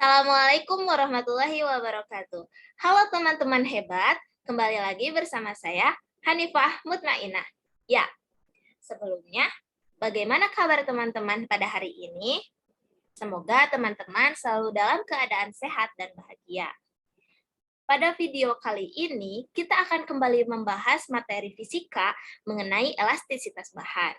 Assalamualaikum warahmatullahi wabarakatuh. Halo teman-teman hebat, kembali lagi bersama saya, Hanifah Mutmainah. Ya, sebelumnya, bagaimana kabar teman-teman pada hari ini? Semoga teman-teman selalu dalam keadaan sehat dan bahagia. Pada video kali ini, kita akan kembali membahas materi fisika mengenai elastisitas bahan.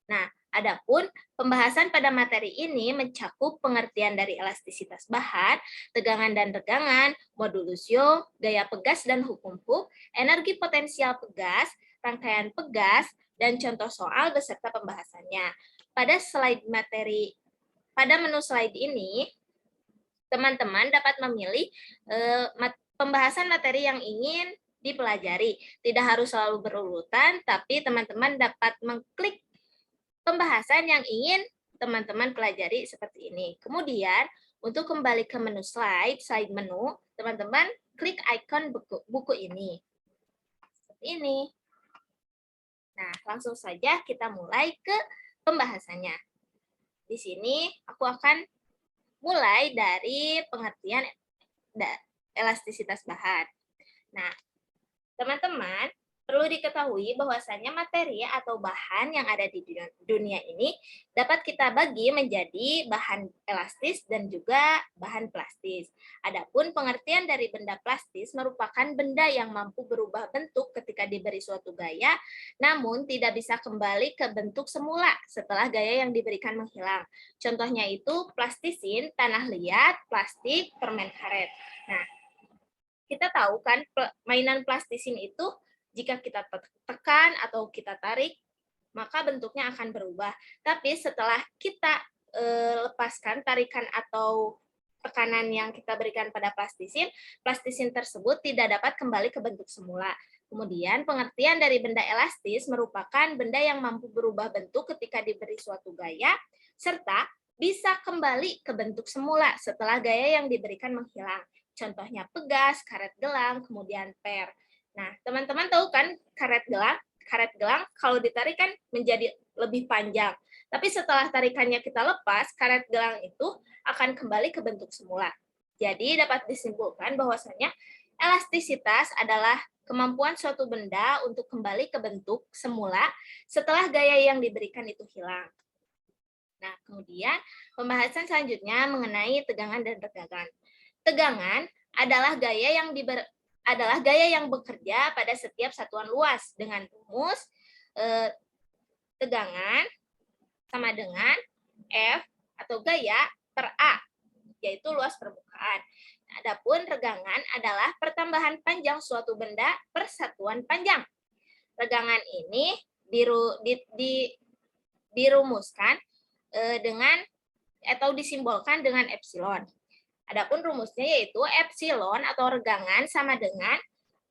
Nah, adapun pembahasan pada materi ini mencakup pengertian dari elastisitas bahan, tegangan dan regangan, modulus Young, gaya pegas dan hukum Hooke, energi potensial pegas, rangkaian pegas, dan contoh soal beserta pembahasannya. Pada menu slide ini, teman-teman dapat memilih pembahasan materi yang ingin dipelajari. Tidak harus selalu berurutan, tapi teman-teman dapat mengklik pembahasan yang ingin teman-teman pelajari seperti ini. Kemudian, untuk kembali ke menu slide menu, teman-teman klik icon buku ini. Seperti ini. Nah, langsung saja kita mulai ke pembahasannya. Di sini aku akan mulai dari pengertian elastisitas bahan. Nah, teman-teman, perlu diketahui bahwasannya materi atau bahan yang ada di dunia ini dapat kita bagi menjadi bahan elastis dan juga bahan plastis. Adapun pengertian dari benda plastis merupakan benda yang mampu berubah bentuk ketika diberi suatu gaya, namun tidak bisa kembali ke bentuk semula setelah gaya yang diberikan menghilang. Contohnya itu plastisin, tanah liat, plastik, permen karet. Nah, kita tahu kan mainan plastisin itu jika kita tekan atau kita tarik, maka bentuknya akan berubah. Tapi setelah kita lepaskan tarikan atau tekanan yang kita berikan pada plastisin tersebut tidak dapat kembali ke bentuk semula. Kemudian pengertian dari benda elastis merupakan benda yang mampu berubah bentuk ketika diberi suatu gaya, serta bisa kembali ke bentuk semula setelah gaya yang diberikan menghilang. Contohnya pegas, karet gelang, kemudian per. Nah, teman-teman tahu kan karet gelang? Karet gelang kalau ditarik kan menjadi lebih panjang. Tapi setelah tarikannya kita lepas, karet gelang itu akan kembali ke bentuk semula. Jadi dapat disimpulkan bahwasanya elastisitas adalah kemampuan suatu benda untuk kembali ke bentuk semula setelah gaya yang diberikan itu hilang. Nah, kemudian pembahasan selanjutnya mengenai tegangan dan regangan. Tegangan adalah gaya yang bekerja pada setiap satuan luas dengan rumus tegangan sama dengan F atau gaya per A, yaitu luas permukaan. Adapun regangan adalah pertambahan panjang suatu benda per satuan panjang. Regangan ini dirumuskan dengan atau disimbolkan dengan epsilon. Adapun rumusnya yaitu epsilon atau regangan sama dengan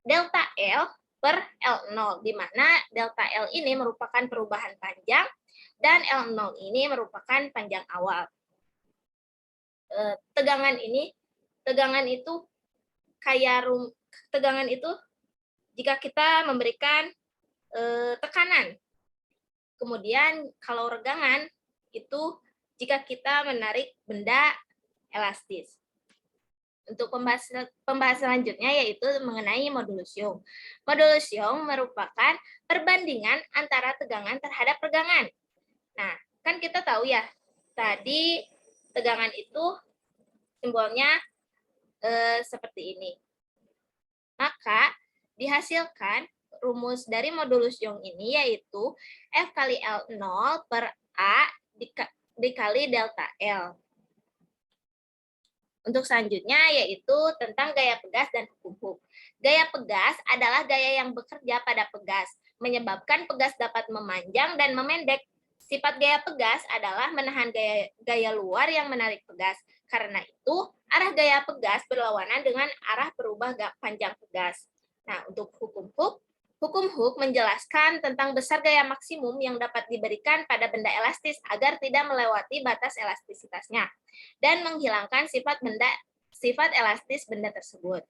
delta L per L0, di mana delta L ini merupakan perubahan panjang dan L0 ini merupakan panjang awal. Tegangan itu jika kita memberikan tekanan. Kemudian kalau regangan itu jika kita menarik benda elastis. Untuk pembahasan selanjutnya yaitu mengenai modulus Young. Modulus Young merupakan perbandingan antara tegangan terhadap regangan. Nah, kan kita tahu ya, tadi tegangan itu simbolnya seperti ini. Maka dihasilkan rumus dari modulus Young ini yaitu F kali L0 per A dikali delta L. Untuk selanjutnya yaitu tentang gaya pegas dan hukum Hooke. Gaya pegas adalah gaya yang bekerja pada pegas, menyebabkan pegas dapat memanjang dan memendek. Sifat gaya pegas adalah menahan gaya luar yang menarik pegas. Karena itu, arah gaya pegas berlawanan dengan arah berubah panjang pegas. Nah, untuk hukum Hooke menjelaskan tentang besar gaya maksimum yang dapat diberikan pada benda elastis agar tidak melewati batas elastisitasnya dan menghilangkan sifat elastis benda tersebut.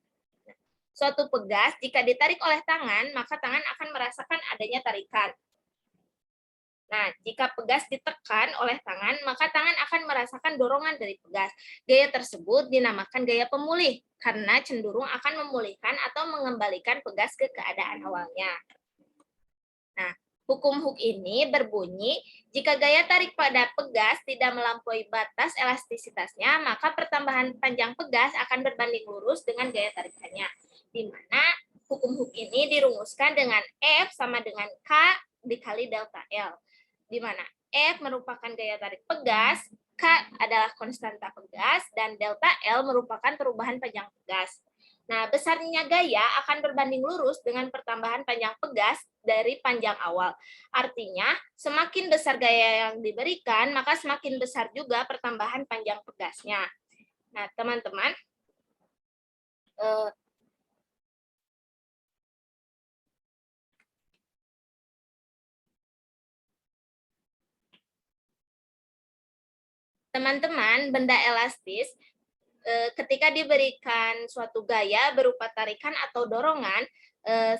Suatu pegas jika ditarik oleh tangan, maka tangan akan merasakan adanya tarikan. Nah, jika pegas ditekan oleh tangan, maka tangan akan merasakan dorongan dari pegas. Gaya tersebut dinamakan gaya pemulih, karena cenderung akan memulihkan atau mengembalikan pegas ke keadaan awalnya. Nah, hukum Hooke ini berbunyi, jika gaya tarik pada pegas tidak melampaui batas elastisitasnya, maka pertambahan panjang pegas akan berbanding lurus dengan gaya tarikannya. Di mana hukum Hooke ini dirumuskan dengan F sama dengan K dikali delta L. Di mana F merupakan gaya tarik pegas, K adalah konstanta pegas, dan delta L merupakan perubahan panjang pegas. Nah, besarnya gaya akan berbanding lurus dengan pertambahan panjang pegas dari panjang awal. Artinya, semakin besar gaya yang diberikan, maka semakin besar juga pertambahan panjang pegasnya. Nah, teman-teman, benda elastis ketika diberikan suatu gaya berupa tarikan atau dorongan,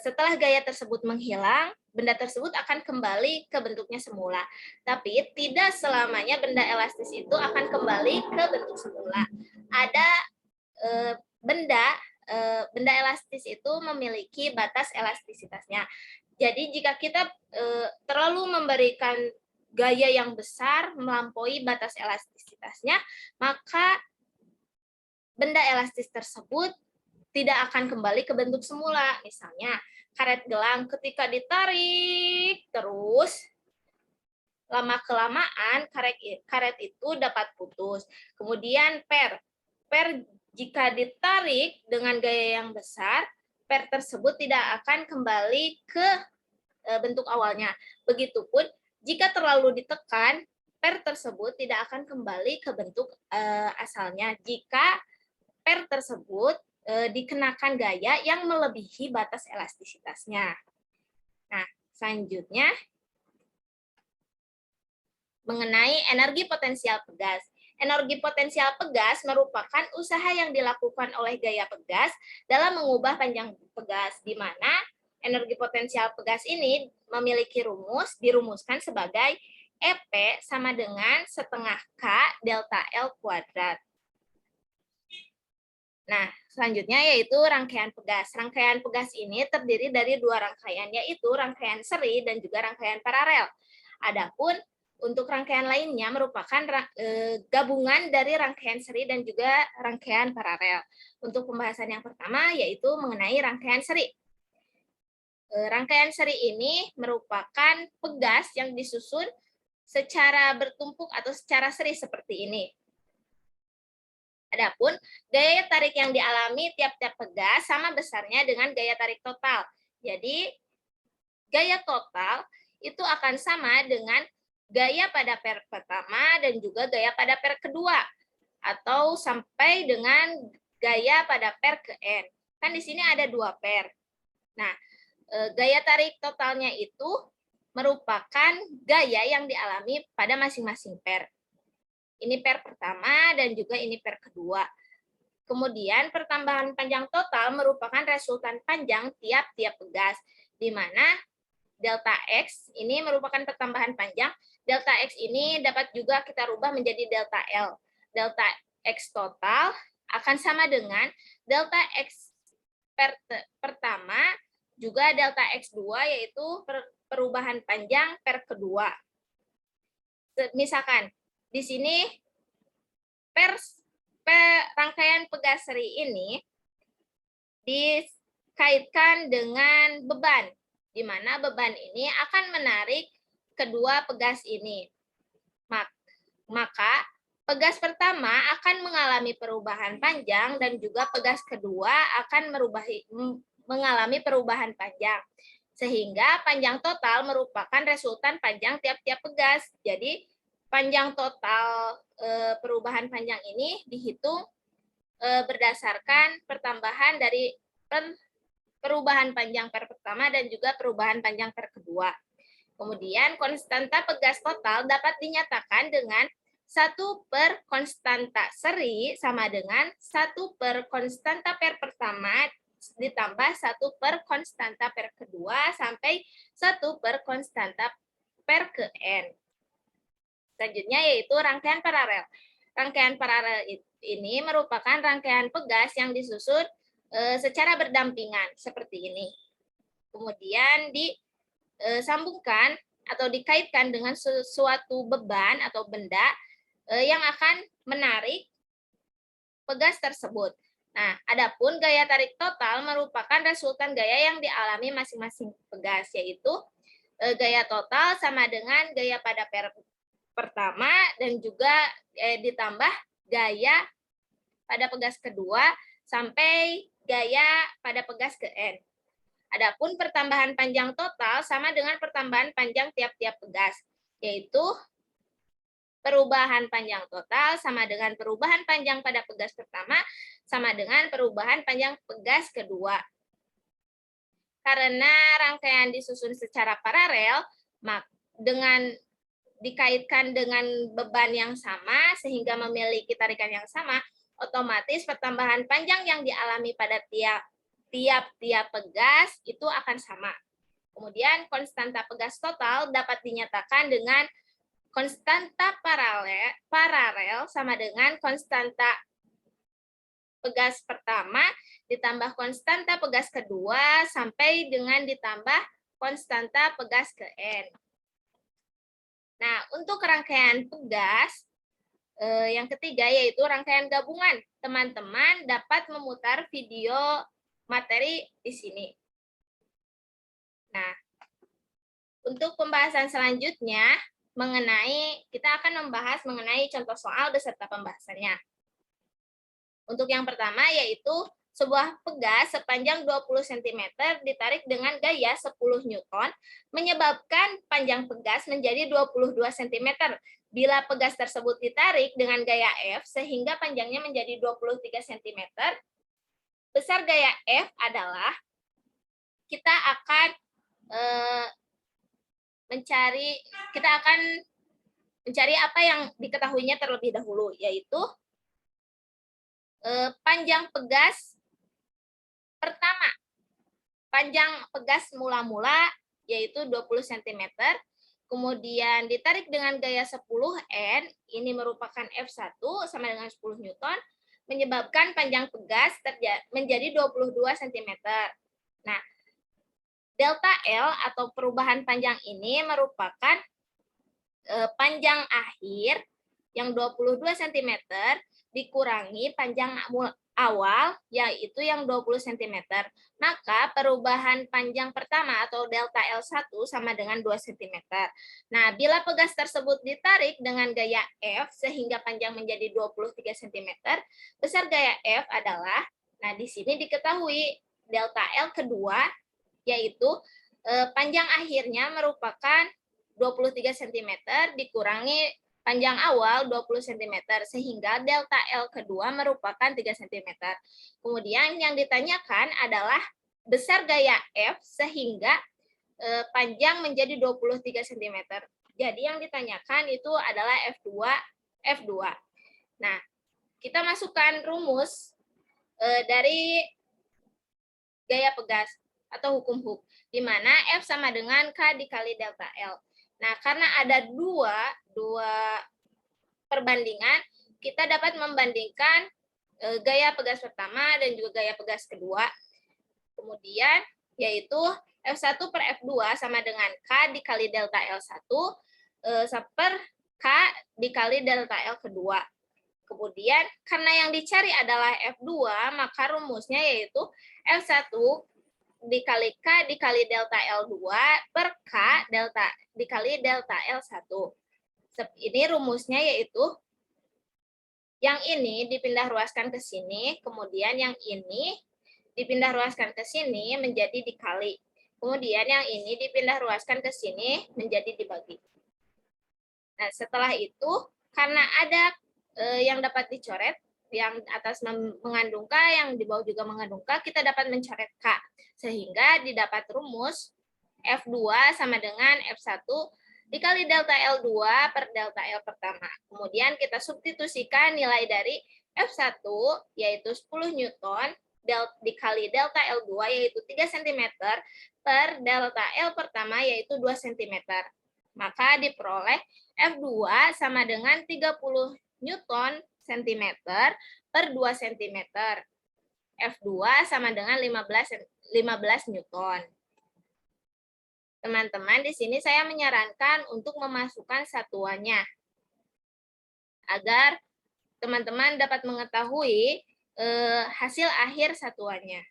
setelah gaya tersebut menghilang, benda tersebut akan kembali ke bentuknya semula. Tapi tidak selamanya benda elastis itu akan kembali ke bentuk semula. Ada benda elastis itu memiliki batas elastisitasnya. Jadi jika kita terlalu memberikan gaya yang besar melampaui batas elastisitasnya, maka benda elastis tersebut tidak akan kembali ke bentuk semula. Misalnya, karet gelang ketika ditarik terus, lama-kelamaan karet itu dapat putus. Kemudian per jika ditarik dengan gaya yang besar, per tersebut tidak akan kembali ke bentuk awalnya. Begitupun jika terlalu ditekan, per tersebut tidak akan kembali ke bentuk asalnya jika per tersebut dikenakan gaya yang melebihi batas elastisitasnya. Nah, selanjutnya mengenai energi potensial pegas. Energi potensial pegas merupakan usaha yang dilakukan oleh gaya pegas dalam mengubah panjang pegas, di mana energi potensial pegas ini memiliki dirumuskan sebagai EP sama dengan setengah K delta L kuadrat. Nah, selanjutnya yaitu rangkaian pegas. Rangkaian pegas ini terdiri dari dua rangkaian, yaitu rangkaian seri dan juga rangkaian paralel. Adapun untuk rangkaian lainnya merupakan gabungan dari rangkaian seri dan juga rangkaian paralel. Untuk pembahasan yang pertama yaitu mengenai rangkaian seri. Rangkaian seri ini merupakan pegas yang disusun secara bertumpuk atau secara seri seperti ini. Adapun gaya tarik yang dialami tiap-tiap pegas sama besarnya dengan gaya tarik total. Jadi gaya total itu akan sama dengan gaya pada per pertama dan juga gaya pada per kedua, atau sampai dengan gaya pada per ke N. Kan di sini ada dua per. Nah, gaya tarik totalnya itu merupakan gaya yang dialami pada masing-masing per. Ini per pertama dan juga ini per kedua. Kemudian pertambahan panjang total merupakan resultan panjang tiap-tiap pegas, di mana delta X ini merupakan pertambahan panjang. Delta X ini dapat juga kita rubah menjadi delta L. Delta X total akan sama dengan delta X pertama juga delta X2, yaitu perubahan panjang per kedua. Misalkan di sini rangkaian pegas seri ini dikaitkan dengan beban, di mana beban ini akan menarik kedua pegas ini. Maka pegas pertama akan mengalami perubahan panjang dan juga pegas kedua akan mengalami perubahan panjang. Sehingga panjang total merupakan resultan panjang tiap-tiap pegas. Jadi panjang total perubahan panjang ini dihitung berdasarkan pertambahan dari perubahan panjang per pertama dan juga perubahan panjang per kedua. Kemudian konstanta pegas total dapat dinyatakan dengan 1 per konstanta seri sama dengan 1 per konstanta per pertama ditambah 1 per konstanta per kedua sampai 1 per konstanta per ke N. Selanjutnya yaitu rangkaian paralel. Rangkaian paralel ini merupakan rangkaian pegas yang disusun secara berdampingan seperti ini. Kemudian disambungkan atau dikaitkan dengan suatu beban atau benda yang akan menarik pegas tersebut. Nah, adapun gaya tarik total merupakan resultan gaya yang dialami masing-masing pegas, yaitu gaya total sama dengan gaya pada pertama dan juga ditambah gaya pada pegas kedua sampai gaya pada pegas ke N. Adapun pertambahan panjang total sama dengan pertambahan panjang tiap-tiap pegas, yaitu perubahan panjang total sama dengan perubahan panjang pada pegas pertama sama dengan perubahan panjang pegas kedua. Karena rangkaian disusun secara paralel, dengan dikaitkan dengan beban yang sama sehingga memiliki tarikan yang sama, otomatis pertambahan panjang yang dialami pada tiap-tiap pegas itu akan sama. Kemudian konstanta pegas total dapat dinyatakan dengan konstanta paralel sama dengan konstanta pegas pertama ditambah konstanta pegas kedua sampai dengan ditambah konstanta pegas ke N. Nah, untuk rangkaian pegas, yang ketiga yaitu rangkaian gabungan. Teman-teman dapat memutar video materi di sini. Nah, untuk pembahasan selanjutnya, kita akan membahas mengenai contoh soal beserta pembahasannya. Untuk yang pertama yaitu sebuah pegas sepanjang 20 cm ditarik dengan gaya 10 Newton menyebabkan panjang pegas menjadi 22 cm. Bila pegas tersebut ditarik dengan gaya F sehingga panjangnya menjadi 23 cm, besar gaya F adalah kita akan mencari apa yang diketahuinya terlebih dahulu, yaitu panjang pegas pertama. Panjang pegas mula-mula yaitu 20 cm, kemudian ditarik dengan gaya 10 N, ini merupakan F1 sama dengan 10 Newton, menyebabkan panjang pegas menjadi 22 cm. Nah, delta L atau perubahan panjang ini merupakan panjang akhir yang 22 cm dikurangi panjang awal yaitu yang 20 cm. Maka perubahan panjang pertama atau delta L1 sama dengan 2 cm. Nah, bila pegas tersebut ditarik dengan gaya F sehingga panjang menjadi 23 cm, besar gaya F adalah, nah di sini diketahui delta L kedua yaitu panjang akhirnya merupakan 23 cm dikurangi panjang awal 20 cm, sehingga delta L kedua merupakan 3 cm. Kemudian yang ditanyakan adalah besar gaya F sehingga panjang menjadi 23 cm. Jadi yang ditanyakan itu adalah F2. Nah, kita masukkan rumus dari gaya pegas atau hukum Hooke, di mana F sama dengan K dikali delta L. Nah, karena ada dua perbandingan, kita dapat membandingkan gaya pegas pertama dan juga gaya pegas kedua. Kemudian, yaitu F1 per F2 sama dengan K dikali delta L1 per K dikali delta L kedua. Kemudian, karena yang dicari adalah F2, maka rumusnya yaitu F1 dikali K dikali delta L2 per K dikali delta L1. Ini rumusnya yaitu yang ini dipindah ruaskan ke sini, kemudian yang ini dipindah ruaskan ke sini menjadi dikali. Kemudian yang ini dipindah ruaskan ke sini menjadi dibagi. Nah, setelah itu, karena ada yang dapat dicoret, yang atas mengandung K, yang di bawah juga mengandung K, kita dapat mencoret K. Sehingga didapat rumus F2 sama dengan F1 dikali delta L2 per delta L pertama. Kemudian kita substitusikan nilai dari F1 yaitu 10 Newton dikali delta L2 yaitu 3 cm per delta L pertama yaitu 2 cm. Maka diperoleh F2 sama dengan 30 Newton cm per 2 cm. F2 sama dengan 15 Newton. Teman-teman, di sini saya menyarankan untuk memasukkan satuannya agar teman-teman dapat mengetahui hasil akhir satuannya.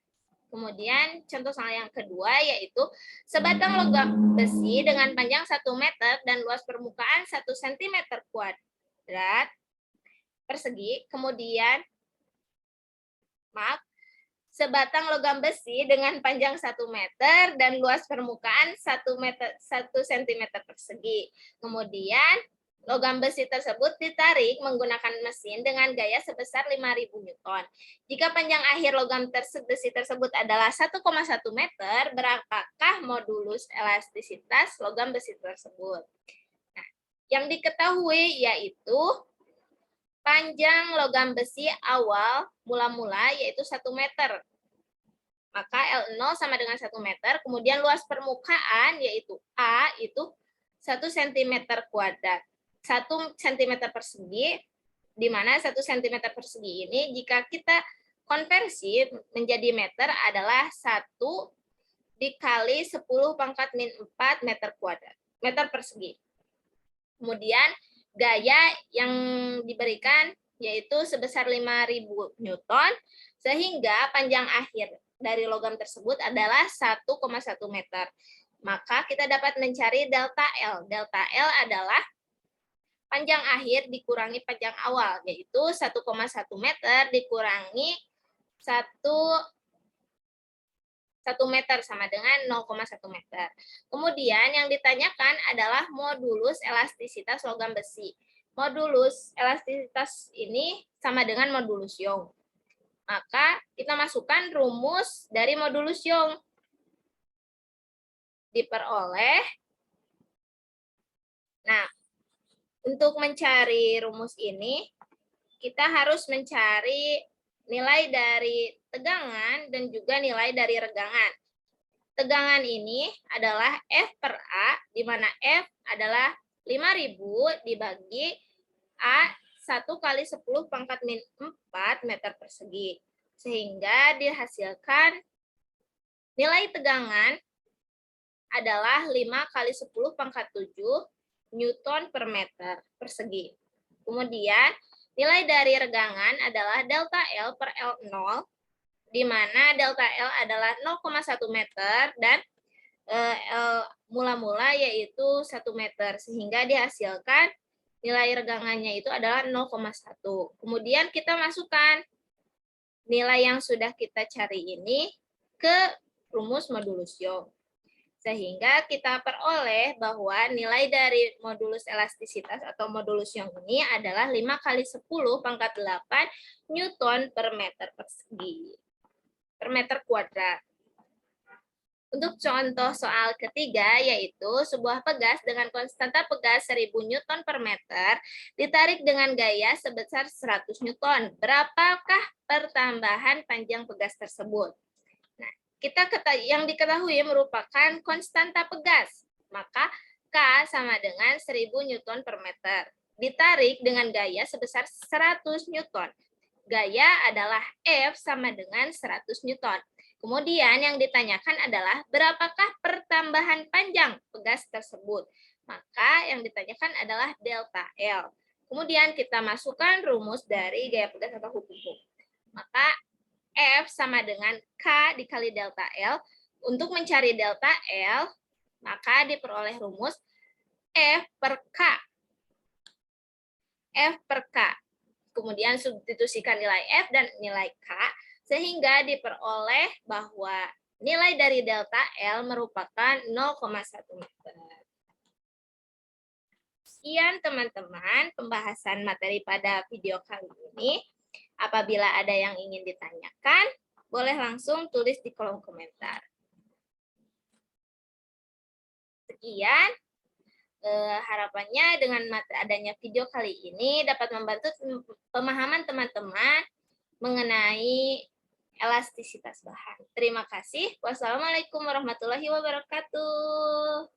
Kemudian contoh soal yang kedua yaitu sebatang logam besi dengan panjang 1 meter dan luas permukaan 1 cm kuadrat persegi. Kemudian sebatang logam besi dengan panjang 1 meter dan luas permukaan 1 cm persegi. Kemudian logam besi tersebut ditarik menggunakan mesin dengan gaya sebesar 5.000 Newton. Jika panjang akhir logam besi tersebut adalah 1,1 meter, berapakah modulus elastisitas logam besi tersebut? Nah, yang diketahui yaitu panjang logam besi awal mula-mula yaitu 1 meter. Maka L0 sama dengan 1 meter, kemudian luas permukaan yaitu A itu 1 cm kuadrat. 1 cm persegi, di mana 1 cm persegi ini jika kita konversi menjadi meter adalah 1 dikali 10 pangkat min 4 meter kuadrat, meter persegi. Kemudian gaya yang diberikan yaitu sebesar 5.000 Newton, sehingga panjang akhir dari logam tersebut adalah 1,1 meter. Maka kita dapat mencari delta L. Delta L adalah panjang akhir dikurangi panjang awal, yaitu 1,1 meter dikurangi 1 meter sama dengan 0,1 meter. Kemudian yang ditanyakan adalah modulus elastisitas logam besi. Modulus elastisitas ini sama dengan modulus Young. Maka kita masukkan rumus dari modulus Young. Diperoleh. Nah, untuk mencari rumus ini, kita harus mencari nilai dari tegangan dan juga nilai dari regangan. Tegangan ini adalah F per A, di mana F adalah 5.000 dibagi A 1 kali 10 pangkat min 4 meter persegi. Sehingga dihasilkan nilai tegangan adalah 5 kali 10 pangkat 7 Newton per meter persegi. Kemudian nilai dari regangan adalah delta L per L0, di mana delta L adalah 0,1 meter dan L mula-mula yaitu 1 meter, sehingga dihasilkan nilai regangannya itu adalah 0,1. Kemudian kita masukkan nilai yang sudah kita cari ini ke rumus modulus Young. Sehingga kita peroleh bahwa nilai dari modulus elastisitas atau modulus Young ini adalah 5 kali 10 pangkat 8 Newton per meter persegi, per meter kuadrat. Untuk contoh soal ketiga, yaitu sebuah pegas dengan konstanta pegas 1000 Newton per meter ditarik dengan gaya sebesar 100 Newton. Berapakah pertambahan panjang pegas tersebut? Nah, yang diketahui merupakan konstanta pegas. Maka K sama dengan 1000 Newton per meter. Ditarik dengan gaya sebesar 100 Newton. Gaya adalah F sama dengan 100 Newton. Kemudian yang ditanyakan adalah berapakah pertambahan panjang pegas tersebut. Maka yang ditanyakan adalah delta L. Kemudian kita masukkan rumus dari gaya pegas atau hukum. Maka F sama dengan K dikali delta L. Untuk mencari delta L, maka diperoleh rumus F per K. F per K. Kemudian substitusikan nilai F dan nilai K, sehingga diperoleh bahwa nilai dari delta L merupakan 0,1 meter. Sekian teman-teman pembahasan materi pada video kali ini. Apabila ada yang ingin ditanyakan, boleh langsung tulis di kolom komentar. Sekian, harapannya dengan adanya video kali ini dapat membantu pemahaman teman-teman mengenai elastisitas bahan. Terima kasih. Wassalamualaikum warahmatullahi wabarakatuh.